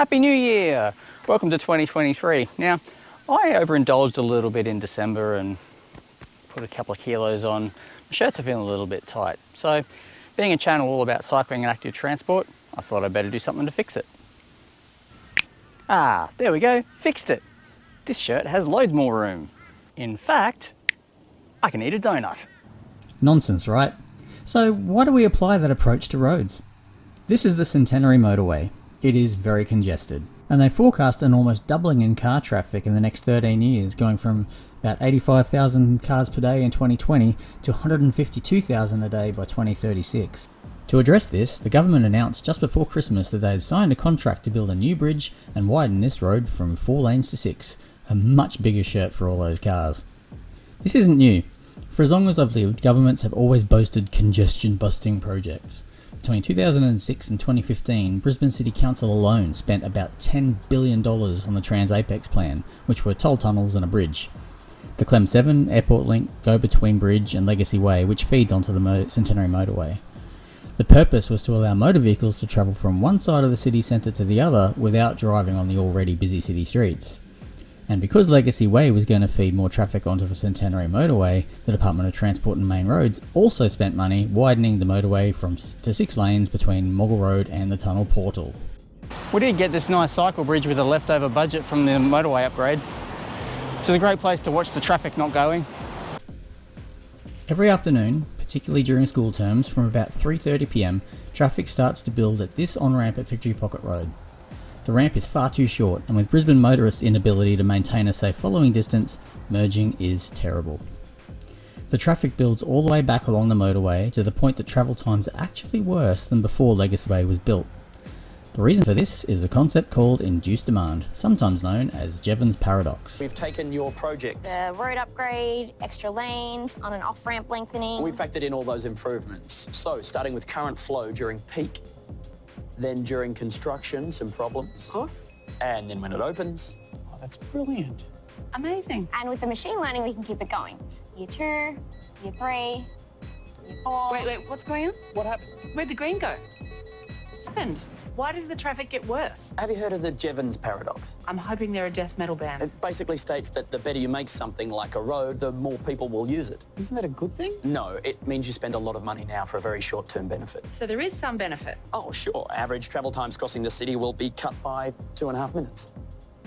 Happy New Year! Welcome to 2023. Now, I overindulged a little bit in December and put a couple of kilos on. My shirts are feeling a little bit tight. So, being a channel all about cycling and active transport, I thought I'd better do something to fix it. Ah, there we go, fixed it. This shirt has loads more room. In fact, I can eat a donut. Nonsense, right? So why do we apply that approach to roads? This is the Centenary Motorway. It is very congested, and they forecast an almost doubling in car traffic in the next 13 years, going from about 85,000 cars per day in 2020 to 152,000 a day by 2036. To address this, the government announced just before Christmas that they had signed a contract to build a new bridge and widen this road from 4 lanes to 6, a much bigger shirt for all those cars. This isn't new. For as long as I've lived, governments have always boasted congestion-busting projects. Between 2006 and 2015, Brisbane City Council alone spent about $10 billion on the Trans-Apex plan, which were toll tunnels and a bridge. The Clem 7 Airport Link go-between bridge and Legacy Way, which feeds onto the Centenary Motorway. The purpose was to allow motor vehicles to travel from one side of the city centre to the other without driving on the already busy city streets. And because Legacy Way was going to feed more traffic onto the Centenary Motorway, the Department of Transport and Main Roads also spent money widening the motorway to 6 lanes between Moggle Road and the tunnel portal. We did get this nice cycle bridge with a leftover budget from the motorway upgrade, which is a great place to watch the traffic not going. Every afternoon, particularly during school terms, from about 3:30 PM, traffic starts to build at this on-ramp at Victory Pocket Road. The ramp is far too short, and with Brisbane motorists' inability to maintain a safe following distance, merging is terrible. The traffic builds all the way back along the motorway to the point that travel times are actually worse than before Legacy Way was built. The reason for this is a concept called induced demand, sometimes known as Jevons paradox. We've taken your project. The road upgrade, extra lanes, on and off ramp lengthening. We factored in all those improvements. So, starting with current flow during peak, then during construction, some problems. Of course. And then when it opens. Oh, that's brilliant. Amazing. And with the machine learning, we can keep it going. Year 2, year 3, year 4. Wait, what's going on? What happened? Where'd the green go? What's happened? Why does the traffic get worse? Have you heard of the Jevons paradox? I'm hoping they're a death metal band. It basically states that the better you make something like a road, the more people will use it. Isn't that a good thing? No, it means you spend a lot of money now for a very short-term benefit. So there is some benefit. Oh, sure. Average travel times crossing the city will be cut by 2.5 minutes.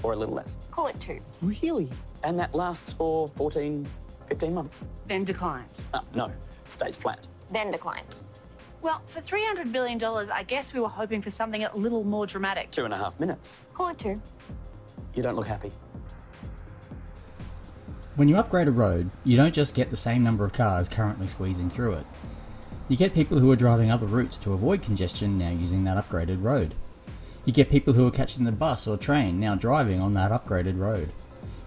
Or a little less. Call it 2. Really? And that lasts for 14, 15 months. Then declines. No, stays flat. Then declines. Well, for $300 billion, I guess we were hoping for something a little more dramatic. 2.5 minutes. Call it 2. You don't look happy. When you upgrade a road, you don't just get the same number of cars currently squeezing through it. You get people who are driving other routes to avoid congestion now using that upgraded road. You get people who are catching the bus or train now driving on that upgraded road.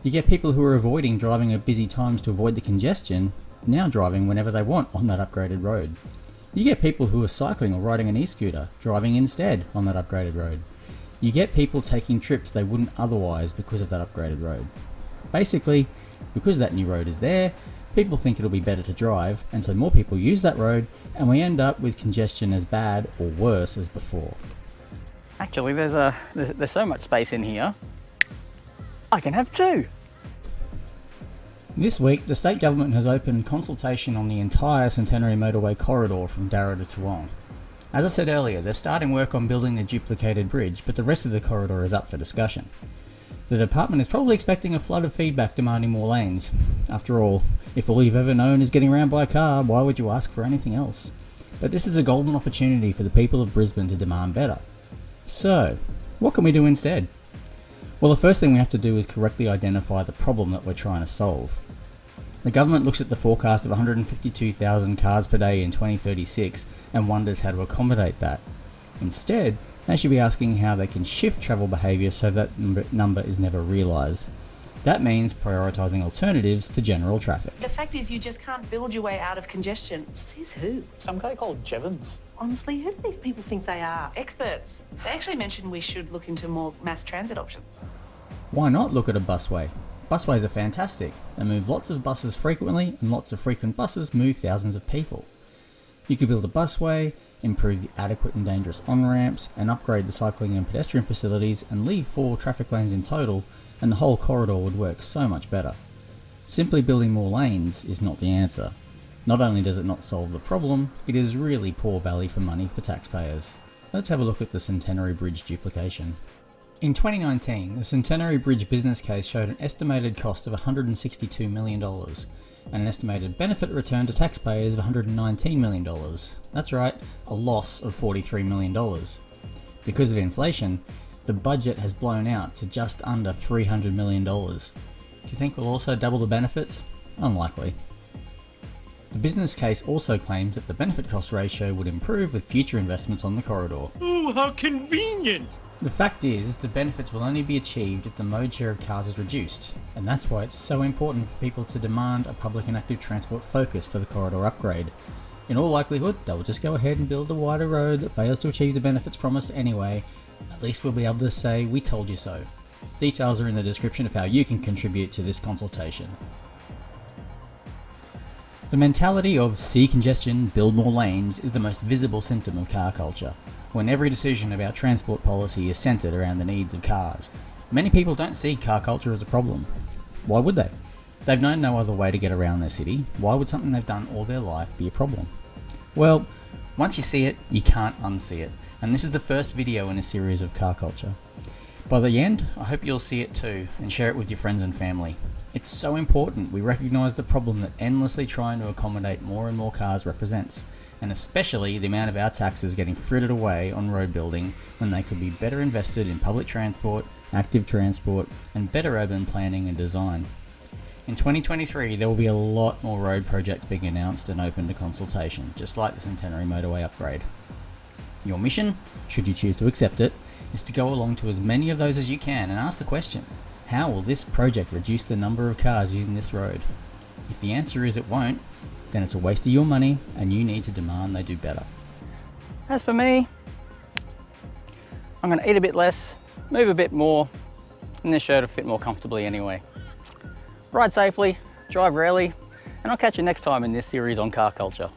You get people who are avoiding driving at busy times to avoid the congestion now driving whenever they want on that upgraded road. You get people who are cycling or riding an e-scooter, driving instead on that upgraded road. You get people taking trips they wouldn't otherwise because of that upgraded road. Basically, because that new road is there, people think it'll be better to drive, and so more people use that road, and we end up with congestion as bad or worse as before. Actually, there's so much space in here, I can have 2. This week, the state government has opened consultation on the entire Centenary Motorway Corridor from Darra to Toowong. As I said earlier, they're starting work on building the duplicated bridge, but the rest of the corridor is up for discussion. The department is probably expecting a flood of feedback demanding more lanes. After all, if all you've ever known is getting around by a car, why would you ask for anything else? But this is a golden opportunity for the people of Brisbane to demand better. So, what can we do instead? Well, the first thing we have to do is correctly identify the problem that we're trying to solve. The government looks at the forecast of 152,000 cars per day in 2036 and wonders how to accommodate that. Instead, they should be asking how they can shift travel behaviour so that number is never realised. That means prioritising alternatives to general traffic. The fact is you just can't build your way out of congestion. Says who? Some guy called Jevons. Honestly, who do these people think they are? Experts. They actually mentioned we should look into more mass transit options. Why not look at a busway? Busways are fantastic. They move lots of buses frequently, and lots of frequent buses move thousands of people. You could build a busway, improve the adequate and dangerous on-ramps, and upgrade the cycling and pedestrian facilities and leave 4 traffic lanes in total, and the whole corridor would work so much better. Simply building more lanes is not the answer. Not only does it not solve the problem, it is really poor value for money for taxpayers. Let's have a look at the Centenary Bridge duplication. In 2019, the Centenary Bridge business case showed an estimated cost of $162 million and an estimated benefit return to taxpayers of $119 million. That's right, a loss of $43 million. Because of inflation, the budget has blown out to just under $300 million. Do you think we'll also double the benefits? Unlikely. The business case also claims that the benefit-cost ratio would improve with future investments on the corridor. Oh, how convenient! The fact is, the benefits will only be achieved if the mode share of cars is reduced, and that's why it's so important for people to demand a public and active transport focus for the corridor upgrade. In all likelihood, they'll just go ahead and build a wider road that fails to achieve the benefits promised anyway. At least we'll be able to say, we told you so. Details are in the description of how you can contribute to this consultation. The mentality of see congestion, build more lanes is the most visible symptom of car culture, when every decision about transport policy is centred around the needs of cars. Many people don't see car culture as a problem. Why would they? They've known no other way to get around their city. Why would something they've done all their life be a problem? Well, once you see it, you can't unsee it, and this is the first video in a series of car culture. By the end, I hope you'll see it too and share it with your friends and family. It's so important we recognise the problem that endlessly trying to accommodate more and more cars represents, and especially the amount of our taxes getting frittered away on road building when they could be better invested in public transport, active transport, and better urban planning and design. In 2023, there will be a lot more road projects being announced and open to consultation, just like the Centenary Motorway Upgrade. Your mission, should you choose to accept it, is to go along to as many of those as you can and ask the question, how will this project reduce the number of cars using this road? If the answer is it won't, then it's a waste of your money and you need to demand they do better. As for me, I'm going to eat a bit less, move a bit more, and this shirt will fit more comfortably anyway. Ride safely, drive rarely, and I'll catch you next time in this series on car culture.